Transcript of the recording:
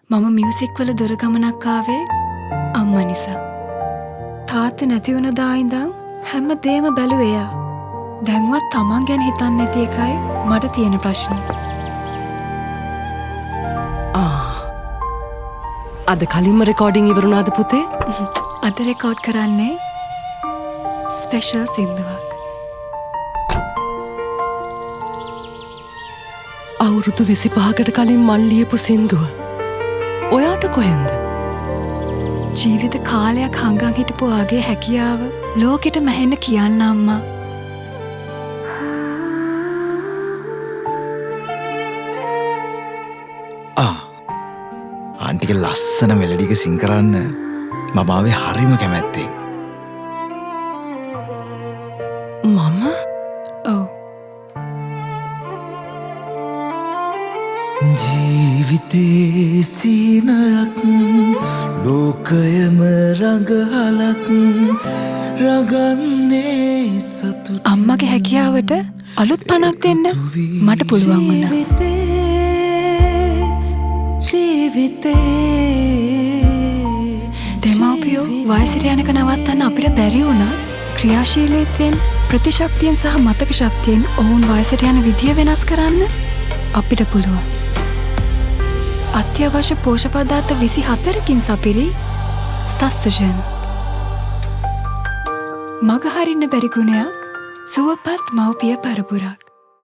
මම මියුසික් වල දුර ගමනක් ආවේ අම්මා නිසා. තාත්තා නැති වුණ දා ඉඳන් හැමදේම බැලුවේ එයා. දැන්වත් තමන් ගැන හිතන්නේ නැති එකයි මට තියෙන ප්‍රශ්නේ. අද කලින්ම රෙකෝඩින් ඉවරුණාද පුතේ? අද රෙකෝඩ් කරන්නේ ස්පෙෂල් සින්දුවක්. අවුරුදු 25කට කලින් මන් ලියපු සින්දුව. ඔයාට කොහෙන්ද? ජීවිත කාලයක් හංගන් හිටපු ආගේ හැකියාව ලෝකෙට මැහෙන්න කියන්න අම්මා. ආන්ටික ලස්සන මෙලඩික සිං කරන්න මම ආවේ හරිම කැමැත්තෙන්. මම? ඔව්. ජීවිතේ සීනයක් ලෝකයම රඟහලක් රගන්නේ සතුට. අම්මගේ හැකියාවට අලුත් පණක් දෙන්න මට පුළුවන් වුණා. දෙමව්පියෝ වයසට යනක නවත්තන්න අපිට බැරි වුණත් ක්‍රියාශීලීත්වයෙන් ප්‍රතිශක්තියෙන් සහ මතක ශක්තියෙන් ඔවුන් වයසට යන විදිය වෙනස් කරන්න අපිට පුළුවන්. අත්‍යවශ්‍ය පෝෂක පදාර්ථ 24කින් සපිරි සස්තජන්. මග හරින්න බැරි ගුණයක් සුවපත් මව්පිය පරපුරක්.